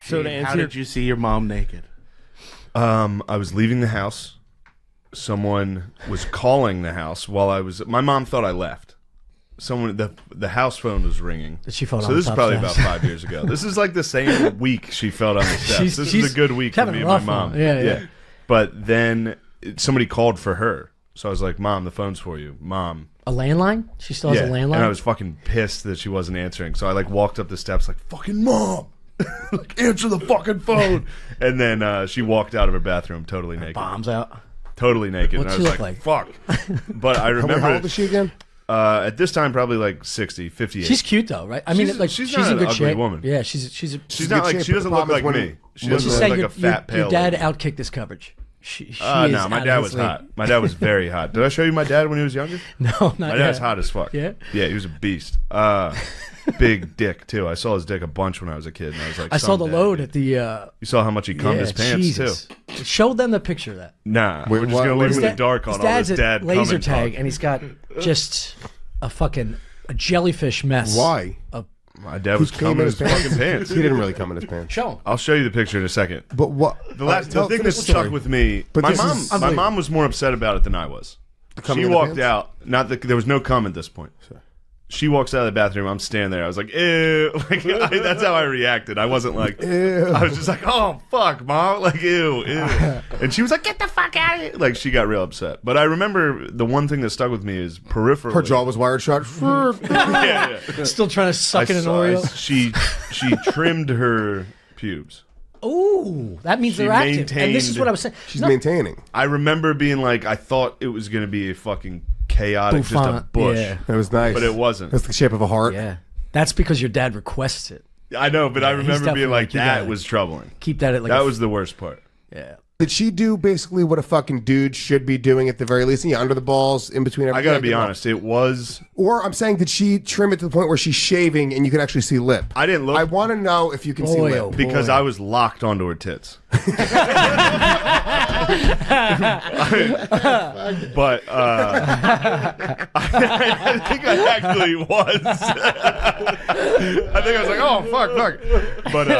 So to How answer did you see your mom naked? I was leaving the house. Someone was calling the house while I was. My mom thought I left. Someone the house phone was ringing. She fell so on this the is top probably steps. this is about 5 years ago. This is like the same week she fell on the steps. This is a good week for having me a and my rough mom. one. Yeah. But then somebody called for her, so I was like, "Mom, the phone's for you, Mom." A landline? She still has a landline? And I was fucking pissed that she wasn't answering. So I like walked up the steps like, "Fucking Mom, like answer the fucking phone." And then she walked out of her bathroom totally naked. Bombs out. Totally naked. What'd and she I was look Fuck. But I remember. How old is she again? At this time, probably like 60, 58. She's cute though, right? I mean, She's- like she's she's not in an good ugly shape. woman. Yeah, she's She's not like shape, she but the doesn't look problem is like when- me. She Let's doesn't just look say like a fat pale. your dad lady. outkicked this coverage. She is No, my out dad of was his league. hot. My dad was very hot. Did I show you my dad when he was younger? No, not My yet. dad's hot as fuck. Yeah? Yeah, he was a beast. Big dick too. I saw his dick a bunch when I was a kid, and I was like, I saw the "Someday, load dude." at the. You saw how much he cummed his pants Jesus. too. Show them the picture of that. Nah, Wait, we're just what- gonna what leave is him in His the dark on all dad's this at dad laser cum and tag, talk. and he's got just a jellyfish mess. Why? My dad was He came cumming in his his pants. fucking pants. He didn't really come in his pants. Show him. I'll show you the picture in a second. But what? The thing that finish the stuck story. with me, But my this mom, is my unbelievable. mom was more upset about it than I was. coming She in the walked pants? out. Not that there was no cum at this point. She walks out of the bathroom. I'm standing there. I was like, ew. Like, that's how I reacted. I wasn't like, Ew. I was just like, oh, fuck, Mom. Like, ew, ew. And she was like, get the fuck out of here. Like, she got real upset. But I remember the one thing that stuck with me is peripherally. Her jaw was wired shut. Yeah, yeah. Still trying to suck in an Oreo. She trimmed her pubes. Ooh, that means She they're active. And this is maintained- what I was saying. She's maintaining. I remember being like, I thought it was going to be a fucking chaotic, just a Bouffant, bush. yeah. That was nice. But it wasn't. That's the shape of a heart. Yeah, that's because your dad requests it. I know, but I he's remember definitely being like, like, you that gotta was troubling. Keep that at like. That was the worst part. Yeah. Did she do basically what a fucking dude should be doing at the very least? Yeah, under the balls, in between everything. I got to be honest. It was. Or I'm saying, did she trim it to the point where she's shaving and you can actually see lip? I didn't look I want to know if you can see Boy, lip. oh boy. because I was locked onto her tits. But I think I actually was. I think I was like, oh, fuck. But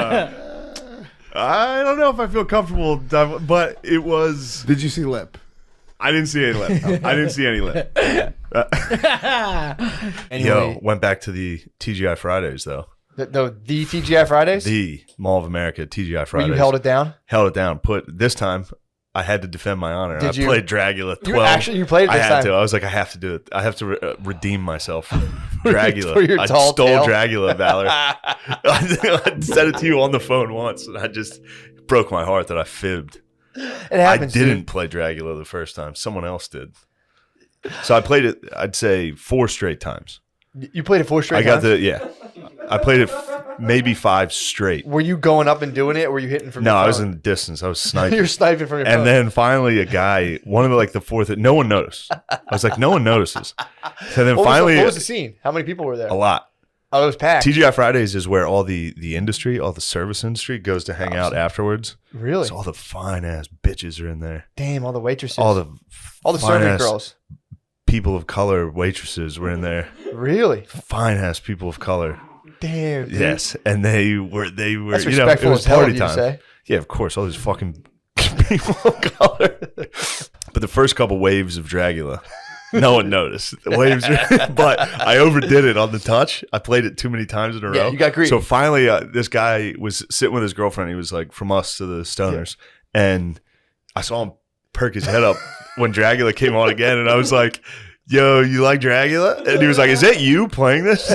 I don't know if I feel comfortable. But it was. Did you see lip? I didn't see any lip. I didn't see any lip. Anyway, Went back to the TGI Fridays, though. the TGI Fridays. The Mall of America TGI Where Fridays. you held it down. Held it down. This time, I had to defend my honor. Did I you? played Dragula 12. You played it I this had time. to. I was like, I have to do it. I have to redeem myself. Dragula. For your I tall stole tale. Dragula, Valor. I said it to you on the phone once, and I just broke my heart that I fibbed. It happens. I didn't dude. play Dragula the first time. Someone else did. So I played it, I'd say, 4 straight times. You played it 4 straight I got times? I played it maybe 5 straight. Were you going up and doing it, or were you hitting from No, your I was phone? in the distance. I was sniping. You're sniping from your phone. And then finally a guy, one of the fourth, no one noticed. I was like, no one notices. So then finally, what was the scene? How many people were there? a lot. Oh, it was packed. TGI Fridays is where all the industry, all the service industry goes to hang out afterwards. Really? So all the fine ass bitches are in there. Damn, all the waitresses. All the servant fine-ass girls. people of color waitresses were in there. Really? Fine ass people of color. Damn. Dude. Yes, and they were That's it respectful was as hell party of you to time. say. Yeah, of course, all these fucking people of color. But the first couple waves of Dragula, no one noticed. The waves, but I overdid it on the touch. I played it too many times in a row. you got greedy. So finally, this guy was sitting with his girlfriend. He was like from us to the Stoners, and I saw him perk his head up when Dragula came on again, and I was like, yo, you like Dragula? And he was like, is that you playing this?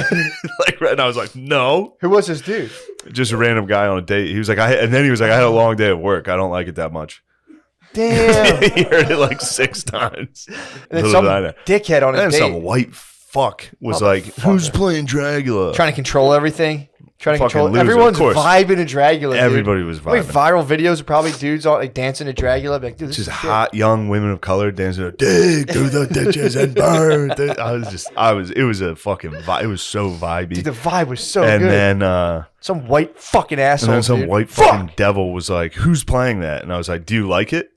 And I was like, no. Who was this dude? Just a random guy on a date. He was like, and then he was like, I had a long day at work. I don't like it that much. Damn. He heard it like 6 times. And then Little some did I know. dickhead on And his then date some white fuck was like, who's playing Dragula? trying to control everything. Trying to Fucking control loser, of everyone's course. vibing to Dragula. Dude. Everybody was How many vibing. viral videos are probably dudes on like dancing to Dragula? Be like, dude, this Just is shit. hot young women of color dancing, dig through the ditches and burn. It was a fucking vibe. It was so vibey. Dude, the vibe was so And good. then, Some white fucking asshole. and then some dude. white fucking devil was like, who's playing that? And I was like, do you like it?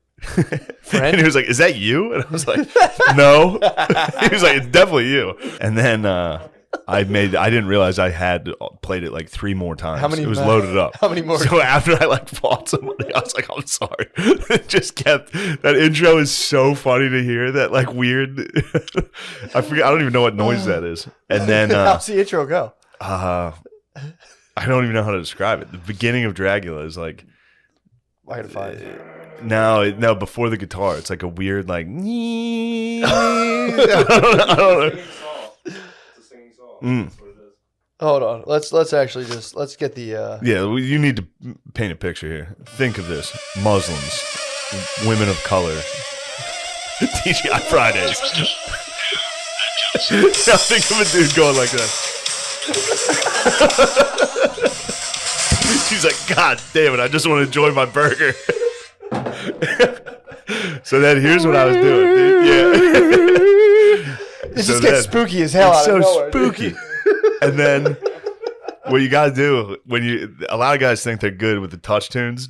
And he was like, is that you? And I was like, no. He was like, it's definitely you. And then I didn't realize I had played it like 3 more times. How many It was more? loaded up. How many more? So after I like fought somebody, I was like, I'm sorry. It just kept, that intro is so funny to hear, that like weird, I forget, I don't even know what noise that is. And then, How's the intro go? I don't even know how to describe it. The beginning of Dragula is like, I gotta find it. no, before the guitar, it's like a weird like, I don't know. Mm. Hold on. Let's actually just get the Yeah, you need to paint a picture here. Think of this: Muslims, women of color, TGI Fridays. Now think of a dude going like that. She's like, God damn it! I just want to enjoy my burger. So then here's what I was doing, dude. Yeah. It just gets spooky as hell. It's Out so of nowhere, spooky. And then what you gotta do a lot of guys think they're good with the touch tunes.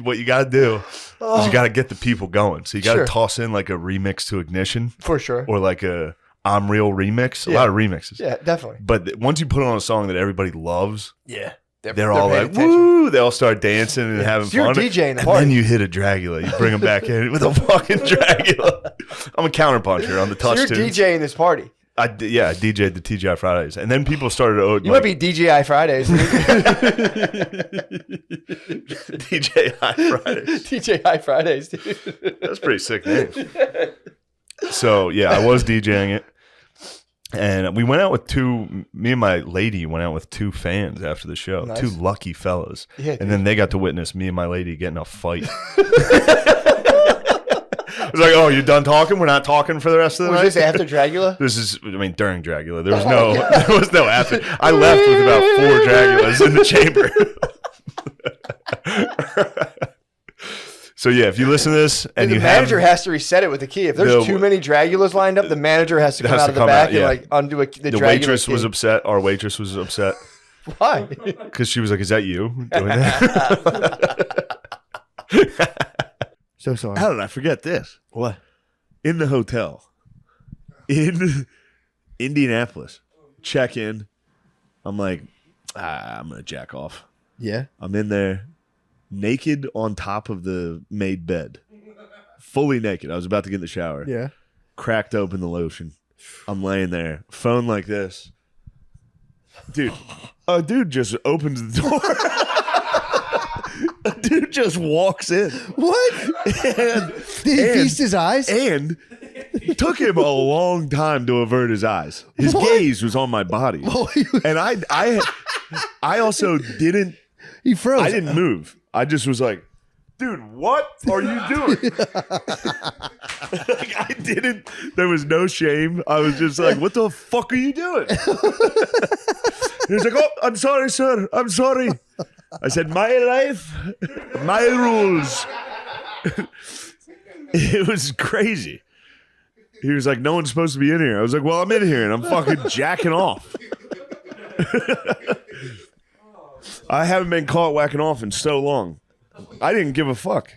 What you gotta do is you gotta get the people going. So you gotta toss in like a remix to Ignition, for sure, or like a I'm Real remix. A lot of remixes. Yeah, definitely. But once you put on a song that everybody loves, they're all paying like, attention. woo! They all start dancing and having So you're fun. DJing the and party. then you hit a Dragula. You bring them back in with a fucking Dragula. I'm a counterpuncher on the touch So you're tunes. DJing this party. I DJ'd the TGI Fridays, and then people started. You might be DJI Fridays. DJI Fridays. DJI Fridays, dude. That's a pretty sick name. So yeah, I was DJing it, and we went out with me and my lady went out with 2 fans after the show. Nice. 2 lucky fellas. Yeah, and dude. then they got to witness me and my lady getting a fight. I was like, oh, you done talking? We're not talking for the rest of the Was night? this after Dragula? This is, I mean, during Dragula. There was no after. I left with about 4 Dragulas in the chamber. So yeah, if you listen to this and The you manager has to reset it with the key. If there's too many Dragulas lined up, the manager has to come out of the back and like undo the Dragula waitress key. was upset. Our waitress was upset Why? because she was like, "Is that you doing that?" So sorry. How did I forget this? What? In the hotel in Indianapolis, check in. I'm like, I'm gonna jack off. Yeah. I'm in there, naked on top of the made bed, fully naked. I was about to get in the shower. Yeah. Cracked open the lotion. I'm laying there, phone like this. Dude, a dude just opens the door. A dude just walks in. What? And, Did he feast his eyes? And it took him a long time to avert his eyes. His gaze was on my body. And I also didn't. He froze. I didn't move. I just was like, dude, what are you doing? Like, I didn't. There was no shame. I was just like, what the fuck are you doing? He was like, oh, I'm sorry, sir. I'm sorry. I said, my life, my rules. It was crazy. He was like, no one's supposed to be in here. I was like, well, I'm in here and I'm fucking jacking off. I haven't been caught whacking off in so long. I didn't give a fuck.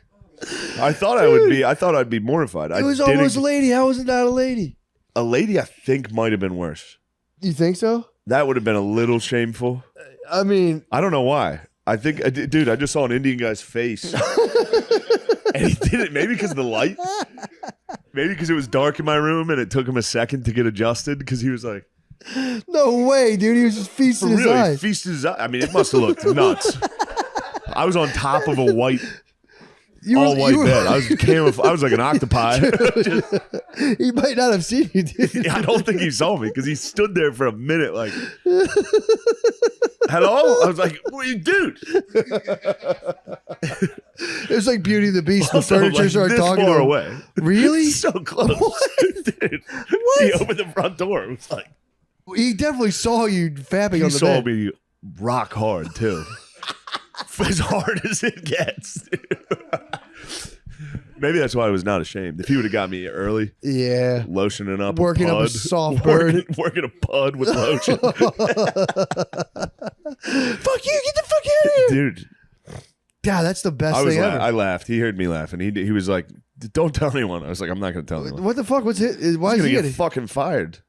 I thought I would be. I thought I'd be mortified. It was almost a lady. How was it not a lady? A lady, I think, might have been worse. You think so? That would have been a little shameful. I mean, I don't know why. I think, dude, I just saw an Indian guy's face. And he did it maybe because of the light. Maybe because it was dark in my room and it took him a second to get adjusted because he was like, no way, dude. He was just feasting his really, eyes. feasted his eyes. I mean, it must have looked nuts. I was on top of a white, all-white bed. I was like an octopi. He might not have seen you, dude. I don't think he saw me because he stood there for a minute like, hello? I was like, what are you, dude? It was like Beauty and the Beast. The Also, furniture like, started this talking far to him. away. Really? So close. Dude. What? He opened the front door. It was like, He definitely saw you fapping he on the saw bed. me rock hard too. As hard as it gets. Maybe that's why I was not ashamed. If he would have got me early, Yeah. lotioning up Working a up a pud, soft bird. working a pud with lotion. Fuck you, get the fuck out of here. Dude, God, that's the best thing ever. I laughed. He heard me laughing. He was like, don't tell anyone. I was like, I'm not going to tell anyone. What the fuck? What's it? Why He's is going he to get getting? fucking fired.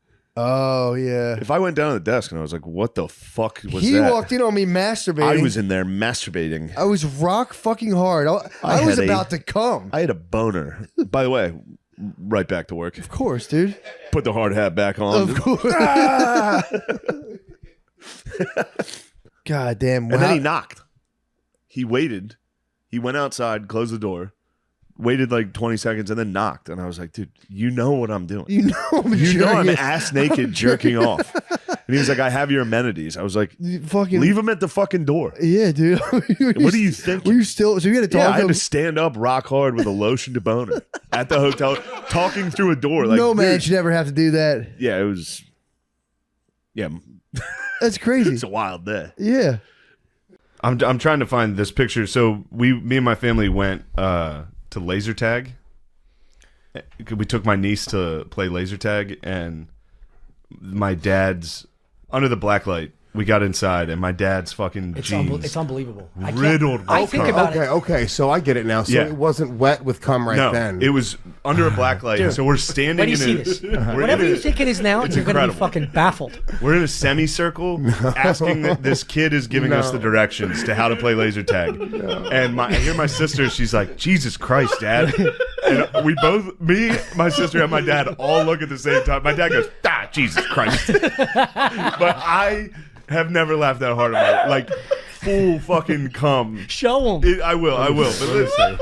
Oh, yeah. If I went down to the desk and I was like, what the fuck was He that? walked in on me masturbating. I was in there masturbating. I was rock fucking hard. I was about to come. I had a boner. By the way, right back to work. Of course, dude. Put the hard hat back on. Of course. God damn. And then he knocked. He waited. He went outside, closed the door, waited like 20 seconds, and then knocked. And I was like, dude, you know what I'm doing. You know I'm ass naked jerking off. And he was like, I have your amenities. I was like, leave him at the fucking door. Yeah, dude. What do you think? Were you still? So you had to talk I to had him? to stand up rock hard with a lotion to boner at the hotel, talking through a door. Like, no man dude, should ever have to do that. Yeah, it was. Yeah, That's crazy. it's a wild day. Yeah. I'm trying to find this picture. So me and my family went to laser tag. We took my niece to play laser tag, and my dad's under the black light. We got inside, and my dad's fucking jeans. It's unbelievable. Riddled. I think about it. Okay, so I get it now. So Yeah. it wasn't wet with cum No, then. it was under a black light. Dude, so we're standing When do you in see a, this? we're Whatever in a- you think it is now, it's you're going to be incredible. fucking baffled. We're in a semicircle asking this kid is giving us the directions to how to play laser tag. And I hear my sister, she's like, Jesus Christ, Dad. And we both, me, my sister, and my dad all look at the same time. My dad goes, Jesus Christ. But I have never laughed that hard in my life. Like, full fucking cum. Show him. I will. But listen.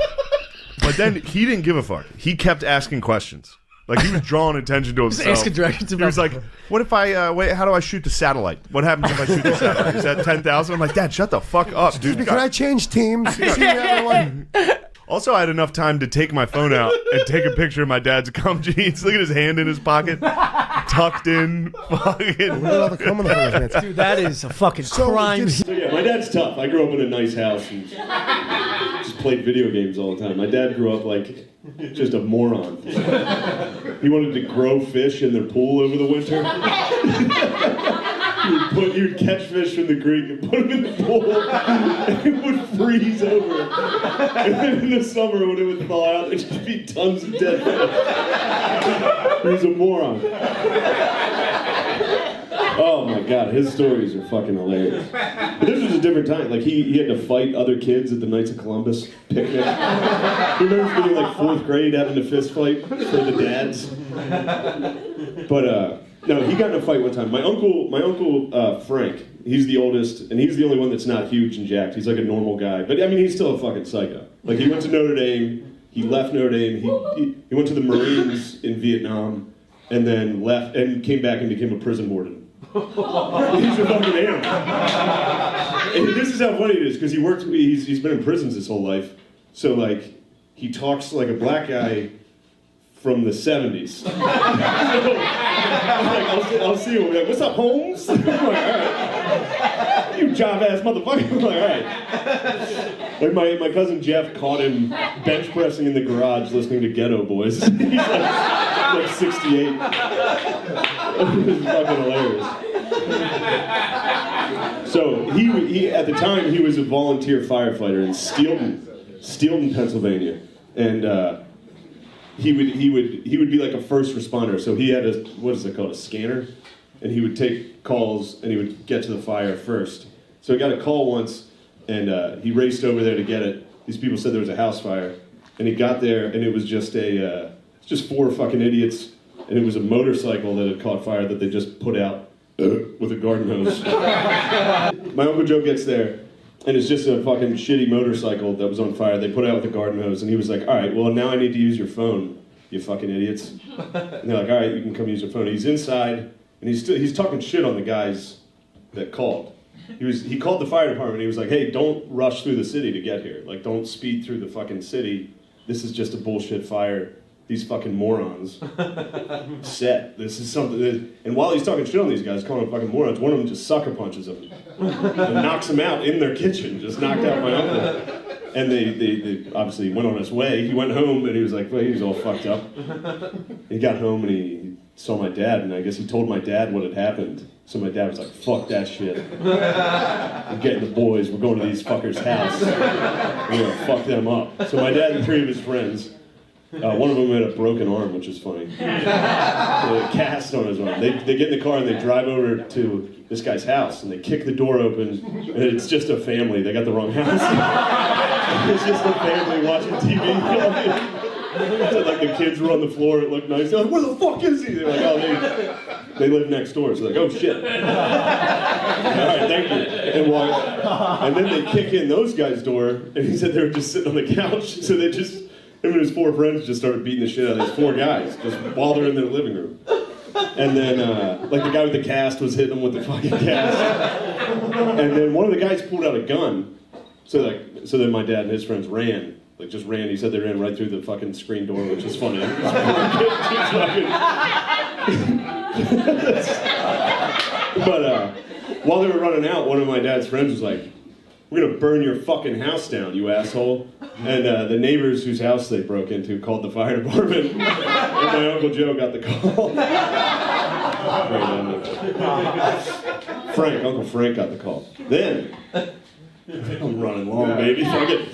But then he didn't give a fuck. He kept asking questions. Like, he was drawing attention to himself. asking directions He was like, what if I, wait, how do I shoot the satellite? What happens if I shoot the satellite? Is that 10,000? I'm like, Dad, shut the fuck up, dude. Can I change teams? See everyone. Also, I had enough time to take my phone out and take a picture of my dad's cum jeans. Look at his hand in his pocket, tucked in. Fucking. Dude, that is a fucking crime. So yeah, my dad's tough. I grew up in a nice house and just played video games all the time. My dad grew up like just a moron. He wanted to grow fish in their pool over the winter. You'd catch fish from the creek and put them in the pool, and it would freeze over. And then in the summer, when it would thaw out, there'd just be tons of dead fish. He was a moron. Oh my God, his stories are fucking hilarious. But this was a different time. Like he had to fight other kids at the Knights of Columbus picnic. He remembers being in like 4th grade having to fist fight for the dads. But no, he got in a fight one time. My uncle Frank, he's the oldest, and he's the only one that's not huge and jacked. He's like a normal guy. But I mean, he's still a fucking psycho. Like he went to Notre Dame, he left Notre Dame, he went to the Marines in Vietnam, and then left and came back and became a prison warden. He's a fucking animal. And this is how funny it is, because he's been in prisons his whole life. So like, he talks like a black guy from the 70s. So, I'll see him. Like, what's up, Holmes? I'm like, all right. You job-ass motherfucker. I'm like, all right. Like my cousin Jeff caught him bench pressing in the garage listening to Ghetto Boys. He's like 68. It was fucking hilarious. So he at the time he was a volunteer firefighter in Steelton, Pennsylvania, and he would be like a first responder. So he had a, what is it called, a scanner, and he would take calls and he would get to the fire first. So he got a call once, and he raced over there to get it. These people said there was a house fire, and he got there, and it was just just 4 fucking idiots, and it was a motorcycle that had caught fire that they just put out with a garden hose. My Uncle Joe gets there, and it's just a fucking shitty motorcycle that was on fire. They put it out with a garden hose, and he was like, all right, well, now I need to use your phone, you fucking idiots. And they're like, all right, you can come use your phone. He's inside, and he's talking shit on the guys that called. He called the fire department, and he was like, hey, don't rush through the city to get here. Like, don't speed through the fucking city. This is just a bullshit fire. These fucking morons set. This is something that, and while he's talking shit on these guys, calling them fucking morons, one of them just sucker punches him and knocks him out in their kitchen, just knocked out my uncle. And they obviously went on his way. He went home and he was like, well, he was all fucked up. He got home and he saw my dad, and I guess he told my dad what had happened. So my dad was like, fuck that shit. We're getting the boys, we're going to these fuckers' house. We're gonna fuck them up. So my dad and 3 of his friends One of them had a broken arm, which is funny. A cast on his arm. They get in the car and they drive over to this guy's house and they kick the door open and it's just a family. They got the wrong house. It's just a family watching TV. So, like the kids were on the floor, it looked nice. They're like, where the fuck is he? They're like, oh, they live next door. So they're like, oh shit. All right, thank you. And then they kick in those guys' door, and he said they were just sitting on the couch. So they just, him and his 4 friends just started beating the shit out of these 4 guys, just while they're in their living room. And then, like the guy with the cast was hitting them with the fucking cast. And then one of the guys pulled out a gun. So then my dad and his friends ran. Like just ran. He said they ran right through the fucking screen door, which is funny. But while they were running out, one of my dad's friends was like, "We're gonna burn your fucking house down, you asshole!" And the neighbors whose house they broke into called the fire department, and my Uncle Joe got the call. Uncle Frank got the call. Then I'm running long, baby. Fuck it.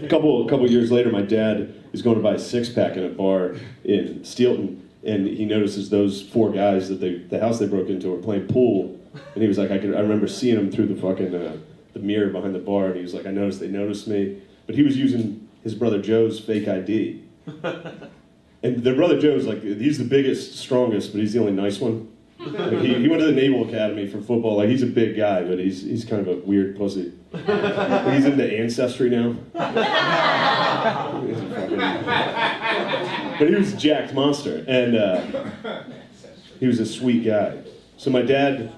A couple years later, my dad is going to buy a 6-pack in a bar in Steelton, and he notices those 4 guys that the house they broke into were playing pool, and he was like, I remember seeing them through the fucking the mirror behind the bar, and he was like, I noticed they noticed me, but he was using his brother Joe's fake ID, and their brother Joe's like, he's the biggest, strongest, but he's the only nice one. Like he went to the Naval Academy for football. Like he's a big guy, but he's kind of a weird pussy. Like he's into ancestry now. But he was a jacked monster, and he was a sweet guy. So my dad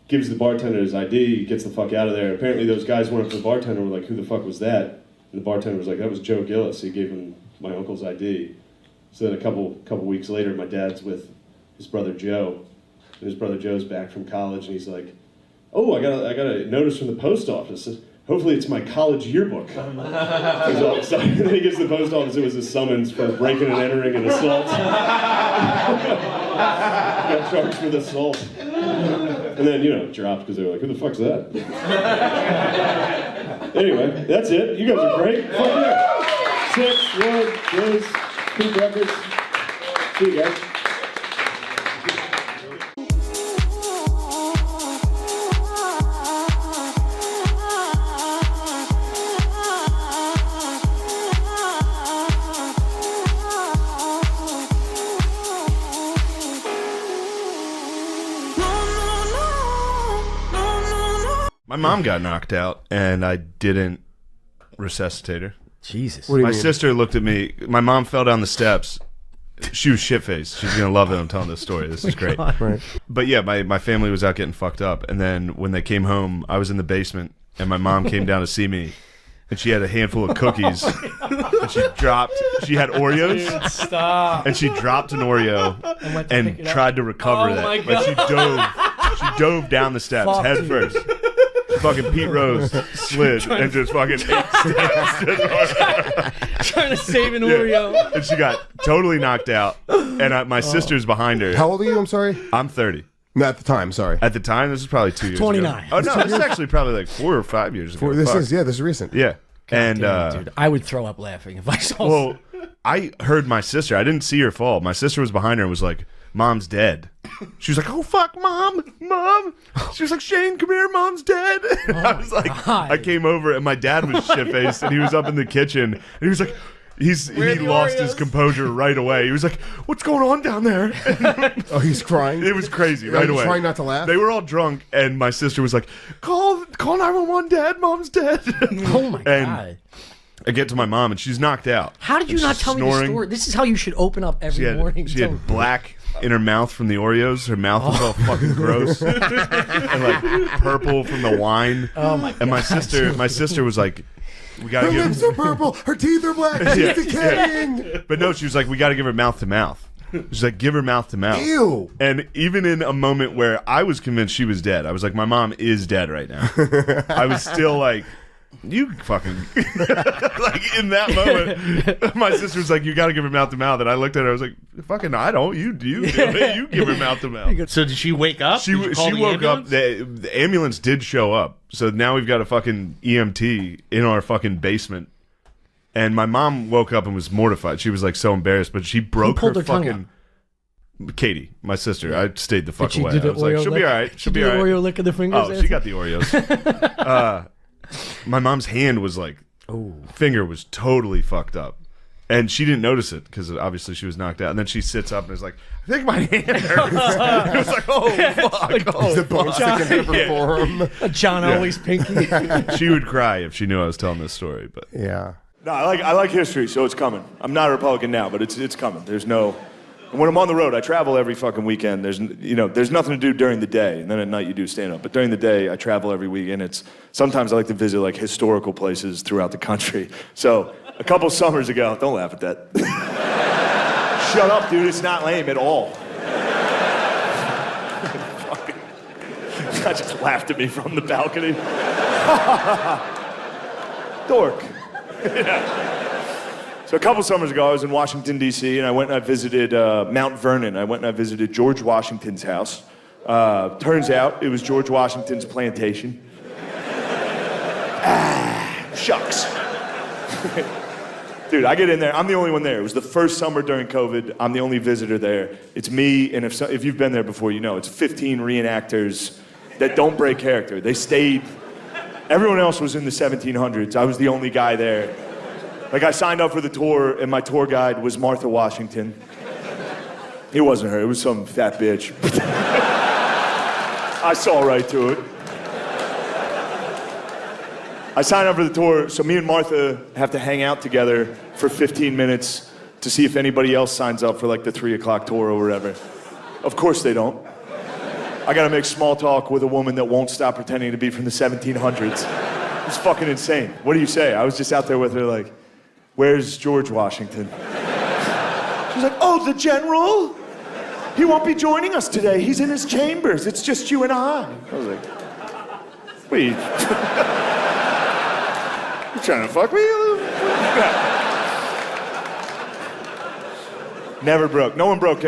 gives the bartender his ID, gets the fuck out of there. Apparently those guys went up to the bartender and were like, "Who the fuck was that?" And the bartender was like, "That was Joe Gillis." He gave him my uncle's ID. So then a couple weeks later, my dad's with his brother Joe. And his brother Joe's back from college, and he's like, "Oh, I got a notice from the post office. Hopefully it's my college yearbook." He's all excited. And then he gets to the post office. It was a summons for breaking and entering and assault. Got charged with assault. And then, dropped because they were like, "Who the fuck's that?" Anyway, that's it. You guys are great. Fuck yeah. 6, Ward, Gillis, Peak Records. See you guys. My mom got knocked out, and I didn't resuscitate her. Jesus. My sister looked at me. My mom fell down the steps. She was shit-faced. She's going to love that I'm telling this story. This is great. Right. But yeah, my family was out getting fucked up. And then when they came home, I was in the basement, and my mom came down to see me. And she had a handful of cookies. And she had Oreos. Dude, stop. And she dropped an Oreo and tried to recover that. My But she dove down the steps head first. Fucking Pete Rose slid and just fucking Trying to save an Oreo. And she got totally knocked out. And my sister's behind her. How old are you? I'm sorry. I'm 30. No, at the time, sorry. At the time, this is probably 2 years 29. ago. Oh, no, this is actually probably like 4 or 5 years ago. This is recent. Yeah. God damn it, dude, I would throw up laughing if I saw. Well, I heard my sister. I didn't see her fall. My sister was behind her and was like, "Mom's dead." She was like, "Oh fuck, mom!" She was like, "Shane, come here, mom's dead." And I was like, God. I came over and my dad was shit faced and he was up in the kitchen and he was like, he lost his composure right away. He was like, "What's going on down there?" Oh, he's crying. It was crazy right away. Trying not to laugh. They were all drunk and my sister was like, "Call 911, Dad. Mom's dead." Oh my And God. I get to my mom and she's knocked out. How did you And not she's tell me the snoring. story? This is how you should open up every morning. She had black in her mouth from the Oreos. Her mouth was all fucking gross and like purple from the wine. Oh my God. And my sister was like, "We gotta Her give lips are purple. Her teeth are black. She's decaying. But no, she was like, "We gotta give her mouth to mouth." She's like, "Give her mouth to mouth." Ew. And even in a moment where I was convinced she was dead, I was like, "My mom is dead right now." I was still like, "You fucking..." Like in that moment, my sister was like, "You got to give her mouth to mouth," and I looked at her. I was like, "Fucking, I don't. You do. You give her mouth to mouth." So did she wake up? She Did you call the woke up. ambulance? The ambulance did show up. So now we've got a fucking EMT in our fucking basement, And my mom woke up and was mortified. She was like so embarrassed, but she broke her fucking. Katie, my sister, I stayed the fuck away. I was like, she'll be all right. She'll be all right. Oreo lick of the fingers. Oh, she got the Oreos. My mom's hand was like, finger was totally fucked up. And she didn't notice it because obviously she was knocked out. And then she sits up and is like, I think my hand hurts. It was like, oh, fuck. Oh, the bone sticking in her forearm. John always pinky. She would cry if she knew I was telling this story. But Yeah. No, I like history, so it's coming. I'm not a Republican now, but it's coming. There's no. And when I'm on the road, I travel every fucking weekend. There's nothing to do during the day, and then at night you do stand up. But during the day, I travel every weekend. Sometimes I like to visit like historical places throughout the country. So a couple summers ago, don't laugh at that. Shut up, dude. It's not lame at all. I just laughed at me from the balcony. Dork. Yeah. So a couple summers ago, I was in Washington, D.C., and I went and I visited Mount Vernon. I went and I visited George Washington's house. Turns out it was George Washington's plantation. Shucks. Dude, I get in there. I'm the only one there. It was the first summer during COVID. I'm the only visitor there. It's me, and if you've been there before, you know, it's 15 reenactors that don't break character. They stayed. Everyone else was in the 1700s. I was the only guy there. Like, I signed up for the tour, and my tour guide was Martha Washington. It wasn't her. It was some fat bitch. I saw right to it. I signed up for the tour, so me and Martha have to hang out together for 15 minutes to see if anybody else signs up for, like, the 3 o'clock tour or whatever. Of course they don't. I gotta make small talk with a woman that won't stop pretending to be from the 1700s. It's fucking insane. What do you say? I was just out there with her like, where's George Washington? She's like, oh, the general? He won't be joining us today. He's in his chambers. It's just you and I. I was like, wait. You trying to fuck me? Never broke. No one broke.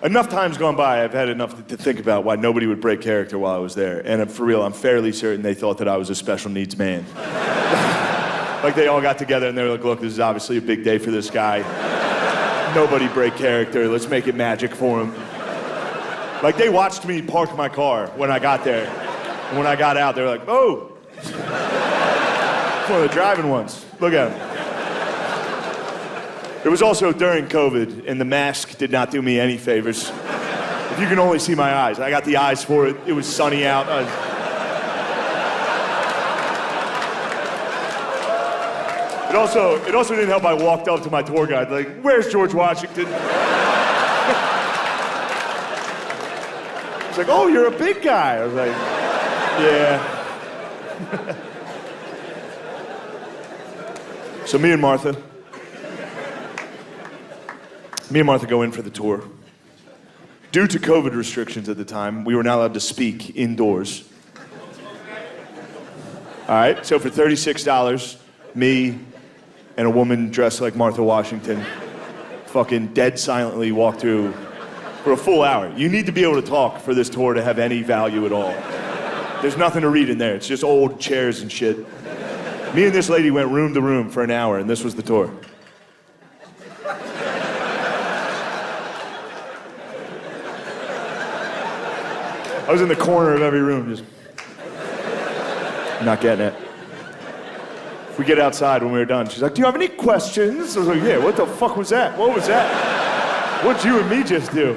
Enough time's gone by, I've had enough to think about why nobody would break character while I was there. And for real, I'm fairly certain they thought that I was a special needs man. Like, they all got together and they were like, look, this is obviously a big day for this guy. Nobody break character. Let's make it magic for him. Like, they watched me park my car when I got there. And when I got out, they were like, oh. It's one of the driving ones. Look at him. It was also during COVID, and the mask did not do me any favors. If you can only see my eyes. I got the eyes for it. It was sunny out. It also didn't help I walked up to my tour guide, like, where's George Washington? He's like, oh, you're a big guy. I was like, yeah. So me and Martha go in for the tour. Due to COVID restrictions at the time, we were not allowed to speak indoors. All right, so for $36, me and a woman dressed like Martha Washington fucking dead silently walked through for a full hour. You need to be able to talk for this tour to have any value at all. There's nothing to read in there. It's just old chairs and shit. Me and this lady went room to room for an hour, and this was the tour. I was in the corner of every room, just not getting it. We get outside when we were done. She's like, do you have any questions? I was like, yeah, what the fuck was that? What was that? What'd you and me just do?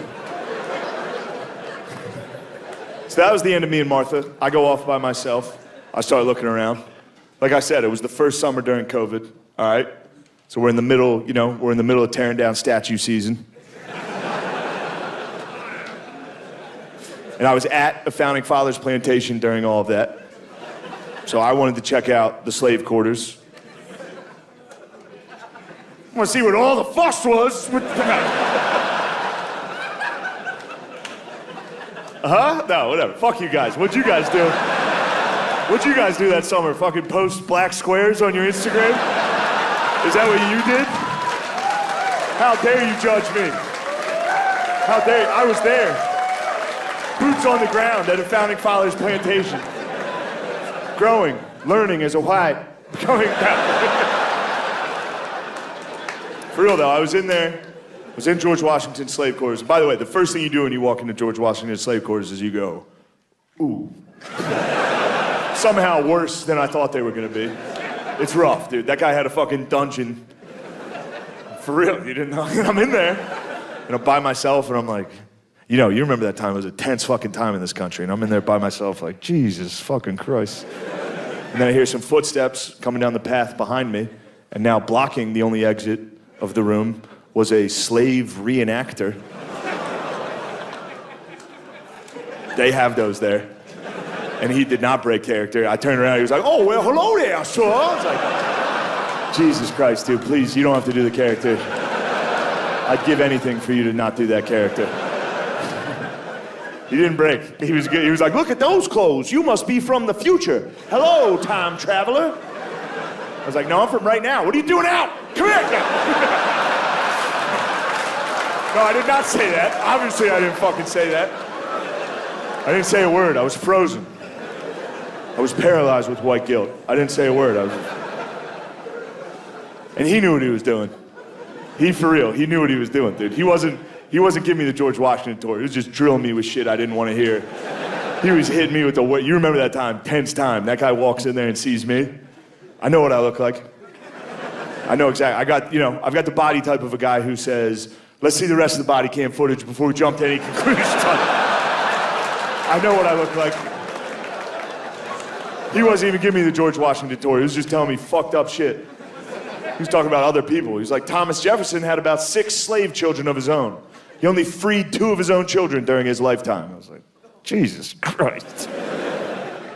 So that was the end of me and Martha. I go off by myself. I started looking around. Like I said, it was the first summer during COVID, all right? So we're in the middle, we're in the middle of tearing down statue season. And I was at a Founding Fathers plantation during all of that. So I wanted to check out the slave quarters. I want to see what all the fuss was. No, whatever. Fuck you guys. What'd you guys do? What'd you guys do that summer? Fucking post black squares on your Instagram? Is that what you did? How dare you judge me? How dare you? I was there. Boots on the ground at a Founding Fathers plantation. Growing, learning as a white. Going down. For real though, I was in there. I was in George Washington slave quarters. By the way, the first thing you do when you walk into George Washington slave quarters is you go, ooh. Somehow worse than I thought they were gonna be. It's rough, dude. That guy had a fucking dungeon. For real, you didn't know? I'm in there, and I'm by myself, and I'm like, you remember that time, it was a tense fucking time in this country, and I'm in there by myself like, Jesus fucking Christ. And then I hear some footsteps coming down the path behind me, and now blocking the only exit of the room was a slave reenactor. They have those there. And he did not break character. I turned around, he was like, oh, well, hello there, sir. I was like, Jesus Christ, dude, please, you don't have to do the character. I'd give anything for you to not do that character. He didn't break. He was good. He was like, look at those clothes. You must be from the future. Hello, time traveler. I was like, no, I'm from right now. What are you doing out? Come here. No, I did not say that. Obviously, I didn't fucking say that. I didn't say a word. I was frozen. I was paralyzed with white guilt. I didn't say a word. And he knew what he was doing. He, for real, he knew what he was doing, dude. He wasn't giving me the George Washington tour. He was just drilling me with shit I didn't want to hear. He was hitting me with you remember that time, tense time. That guy walks in there and sees me. I know what I look like. I know exactly. I've got the body type of a guy who says, let's see the rest of the body cam footage before we jump to any conclusions. I know what I look like. He wasn't even giving me the George Washington tour. He was just telling me fucked up shit. He was talking about other people. He was like, Thomas Jefferson had about 6 slave children of his own. He only freed 2 of his own children during his lifetime. I was like, Jesus Christ.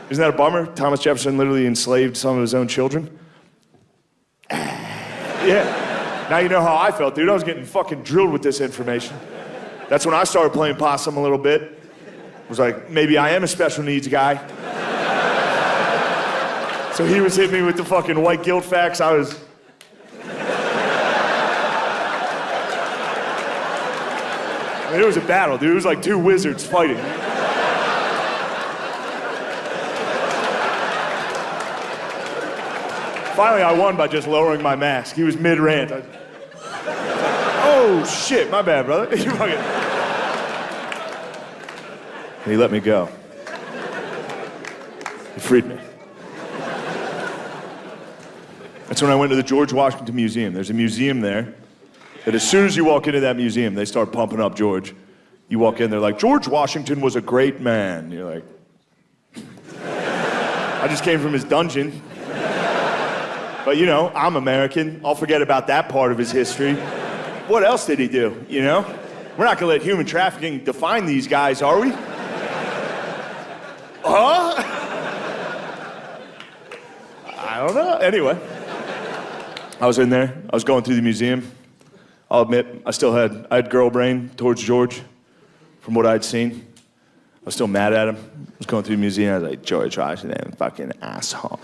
Isn't that a bummer? Thomas Jefferson literally enslaved some of his own children. Yeah. Now you know how I felt, dude. I was getting fucking drilled with this information. That's when I started playing possum a little bit. I was like, maybe I am a special needs guy. So he was hitting me with the fucking white guilt facts. I mean, it was a battle, dude. It was like 2 wizards fighting. Finally, I won by just lowering my mask. He was mid-rant. Oh, shit. My bad, brother. And he let me go. He freed me. That's when I went to the George Washington Museum. There's a museum there that as soon as you walk into that museum, they start pumping up George. You walk in, they're like, George Washington was a great man. You're like, I just came from his dungeon. But I'm American. I'll forget about that part of his history. What else did he do, We're not gonna let human trafficking define these guys, are we? Huh? I don't know. Anyway, I was in there. I was going through the museum. I'll admit, I had girl brain towards George from what I'd seen. I was still mad at him. I was going through the museum. I was like, George Washington, fucking asshole.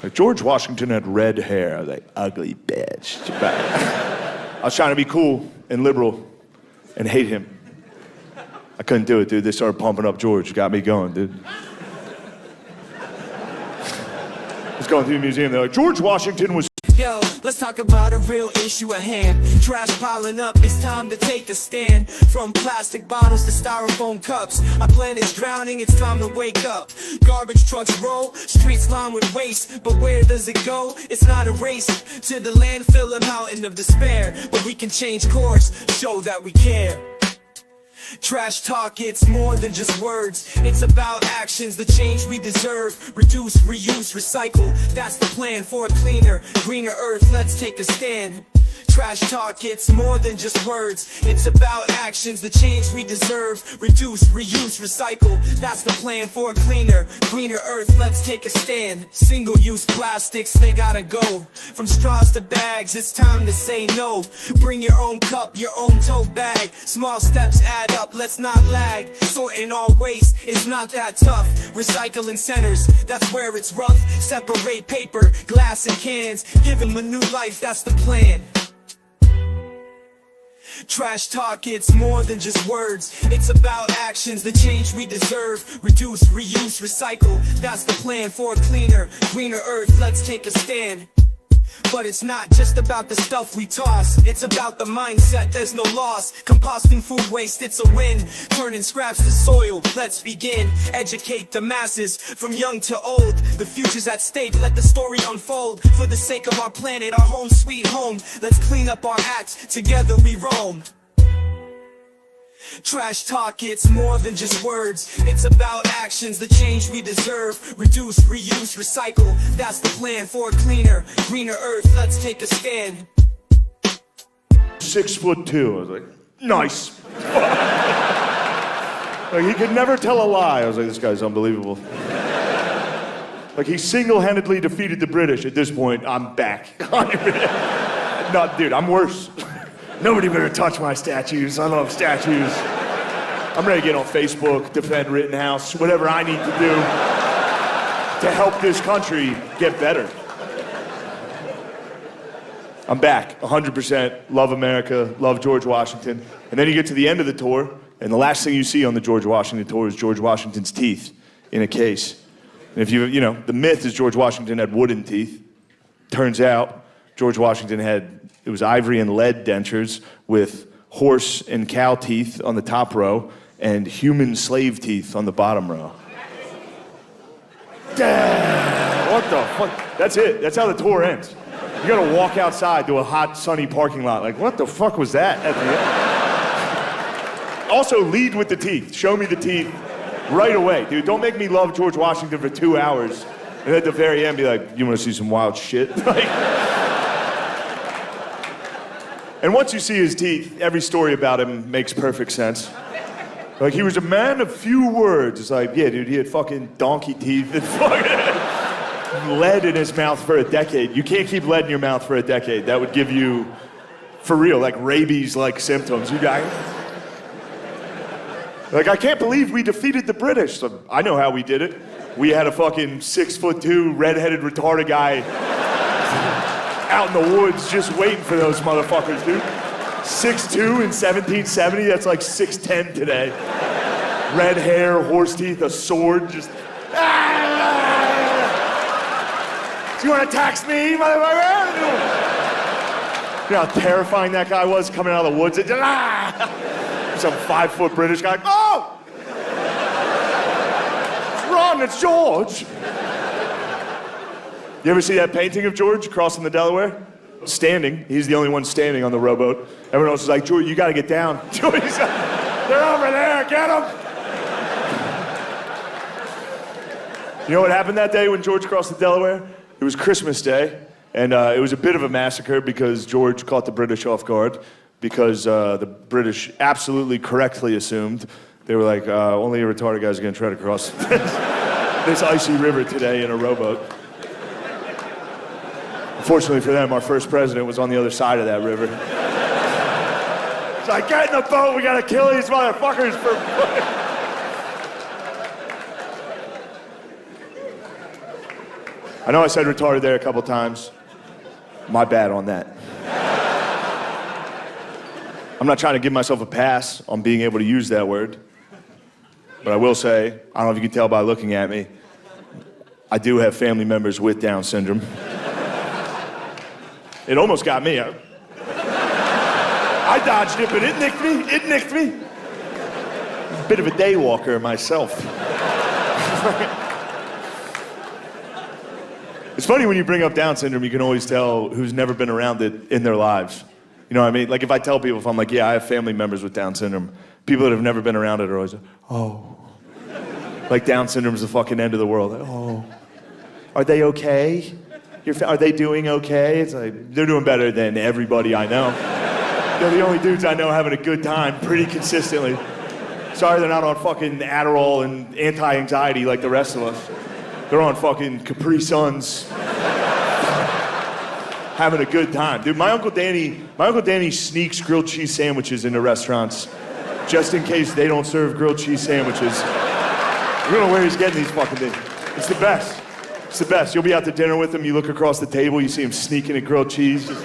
Like, George Washington had red hair. I was like, ugly bitch. I was trying to be cool and liberal and hate him. I couldn't do it, dude. They started pumping up George. Got me going, dude. I was going through the museum. They're like, George Washington was... Yo, let's talk about a real issue at hand. Trash piling up, it's time to take a stand. From plastic bottles to styrofoam cups, our planet's drowning, it's time to wake up. Garbage trucks roll, streets lined with waste, but where does it go? It's not a race to the landfill, a mountain of despair. But we can change course, show that we care. Trash talk, it's more than just words. It's about actions, the change we deserve. Reduce, reuse, recycle. That's the plan for a cleaner, greener earth. Let's take a stand. Trash talk, it's more than just words. It's about actions, the change we deserve. Reduce, reuse, recycle. That's the plan for a cleaner, greener earth. Let's take a stand. Single-use plastics, they gotta go. From straws to bags, it's time to say no. Bring your own cup, your own tote bag. Small steps add up, let's not lag. Sorting all waste is not that tough. Recycling centers, that's where it's rough. Separate paper, glass and cans. Give them a new life, that's the plan. Trash talk, it's more than just words. It's about actions, the change we deserve. Reduce, reuse, recycle. That's the plan for a cleaner, greener earth. Let's take a stand. But it's not just about the stuff we toss, it's about the mindset, there's no loss. Composting food waste, it's a win. Turning scraps to soil, let's begin. Educate the masses, from young to old. The future's at stake, let the story unfold. For the sake of our planet, our home sweet home. Let's clean up our acts, together we roam. Trash talk, it's more than just words. It's about actions, the change we deserve. Reduce, reuse, recycle. That's the plan for a cleaner, greener earth. Let's take a stand. 6'2". I was like, nice. Like, he could never tell a lie. I was like, this guy's unbelievable. Like, he single-handedly defeated the British. At this point, I'm back. No, dude, I'm worse. Nobody better touch my statues. I love statues. I'm ready to get on Facebook, defend Rittenhouse, whatever I need to do to help this country get better. I'm back, 100%. Love America, love George Washington. And then you get to the end of the tour, and the last thing you see on the George Washington tour is George Washington's teeth in a case. And if you know, the myth is George Washington had wooden teeth. Turns out, George Washington it was ivory and lead dentures with horse and cow teeth on the top row and human slave teeth on the bottom row. Damn, what the fuck? That's it. That's how the tour ends. You gotta walk outside to a hot, sunny parking lot. Like, what the fuck was that at the end? Also, lead with the teeth. Show me the teeth right away. Dude, don't make me love George Washington for 2 hours and at the very end be like, you wanna see some wild shit? And once you see his teeth, every story about him makes perfect sense. Like, he was a man of few words. It's like, yeah, dude, he had fucking donkey teeth and fucking lead in his mouth for a decade. You can't keep lead in your mouth for a decade. That would give you, for real, like rabies-like symptoms. You guys. Like, I can't believe we defeated the British. So I know how we did it. We had a fucking 6'2", redheaded, retarded guy out in the woods just waiting for those motherfuckers, dude. 6'2" in 1770, that's like 6'10" today. Red hair, horse teeth, a sword, just... Do you want to tax me, motherfucker? You know how terrifying that guy was coming out of the woods? Some 5-foot British guy, oh! Run, it's George! You ever see that painting of George crossing the Delaware? Standing. He's the only one standing on the rowboat. Everyone else is like, George, you gotta get down. George, he's like, they're over there, get them! You know what happened that day when George crossed the Delaware? It was Christmas Day, and it was a bit of a massacre because George caught the British off guard because the British absolutely correctly assumed. They were like, only a retarded guy's gonna try to cross this icy river today in a rowboat. Fortunately for them, our first president was on the other side of that river. It's like, get in the boat, we gotta kill these motherfuckers for... I know I said retarded there a couple times. My bad on that. I'm not trying to give myself a pass on being able to use that word. But I will say, I don't know if you can tell by looking at me, I do have family members with Down syndrome. It almost got me. I dodged it, but it nicked me. It nicked me. Bit of a day walker myself. It's funny when you bring up Down syndrome, you can always tell who's never been around it in their lives. You know what I mean? Like if I tell people, if I'm like, yeah, I have family members with Down syndrome, people that have never been around it are always like, oh. Like Down syndrome's the fucking end of the world. Like, oh. Are they okay? Are they doing okay? It's like, they're doing better than everybody I know. They're the only dudes I know having a good time pretty consistently. Sorry they're not on fucking Adderall and anti-anxiety like the rest of us. They're on fucking Capri Suns. Having a good time. Dude, my Uncle Danny sneaks grilled cheese sandwiches into restaurants just in case they don't serve grilled cheese sandwiches. I don't know where he's getting these fucking things. It's the best. It's the best. You'll be out to dinner with him, you look across the table, you see him sneaking a grilled cheese. Just...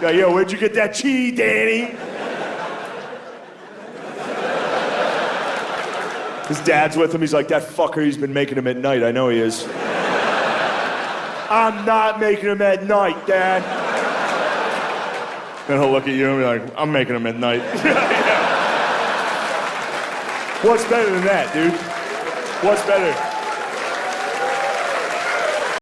Yo, where'd you get that cheese, Danny? His dad's with him, he's like, that fucker, he's been making him at night, I know he is. I'm not making them at night, Dad. Then he'll look at you and be like, I'm making them at night. What's better than that, dude? What's better?